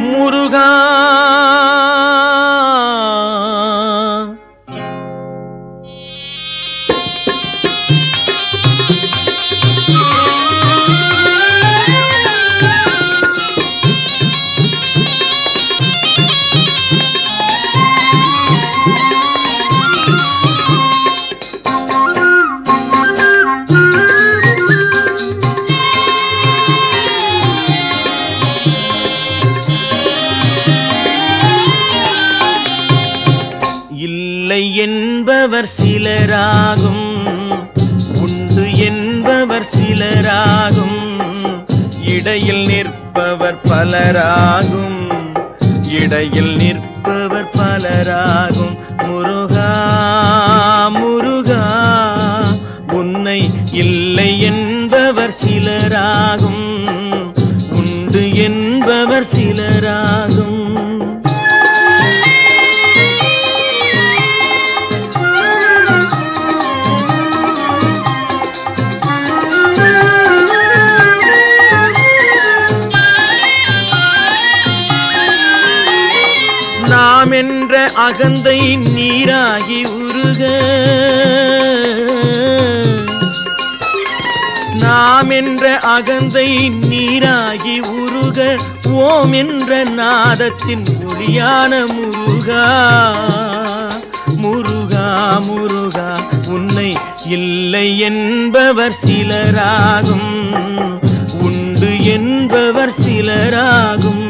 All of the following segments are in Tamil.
முருகா இல்லை என்பவர் சிலராகும், உண்டு என்பவர் சிலராகும், இடையில் நிற்பவர் பலராகும், இடையில் நிற்பவர் பலராகும். முருகா முருகா உன்னை இல்லை என்பவர் சிலராகும், உண்டு என்பவர் சிலராகும். நாம் என்ற அகந்தை நீராகி உருக, நாம் என்ற அகந்தை நீராகி உருக, ஓம் என்ற நாதத்தின் ஒளியான முருகா முருகா முருகா உன்னை இல்லை என்பவர் சிலராகும், உண்டு என்பவர் சிலராகும்.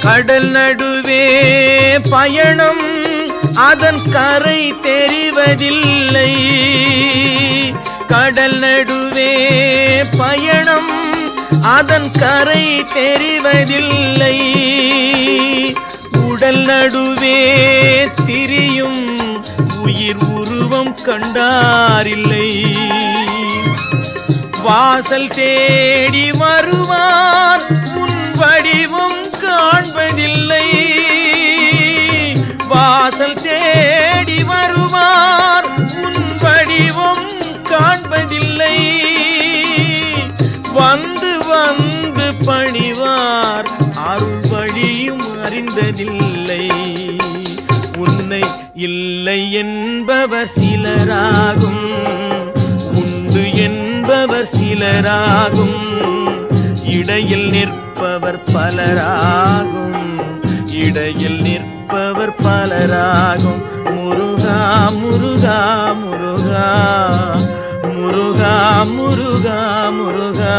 கடல் நடுவே பயணம், அதன் கரை தெரிவதில்லை. கடல் நடுவே பயணம், அதன் கரை தெரிவதில்லை. உடல் நடுவே திரியும் உயிர் உருவம் கண்டாரில்லை. வாசல் தேடி வருவார், உன் வடிவம் காண்பதில்லை. வாசல் தேடி வருவார், உன் வடிவம் காண்பதில்லை. வந்து வந்து பணிவார், அருள் வழியும் அறிந்ததில்லை. உன்னை இல்லை என்பவர் சிலராகும், உண்டு என்பவர் சிலராகும், இடையில் நிற்பவர் பலராகும், இடையில் நிற்பவர் பலராகும். முருகா முருகா முருகா முருகா முருகா முருகா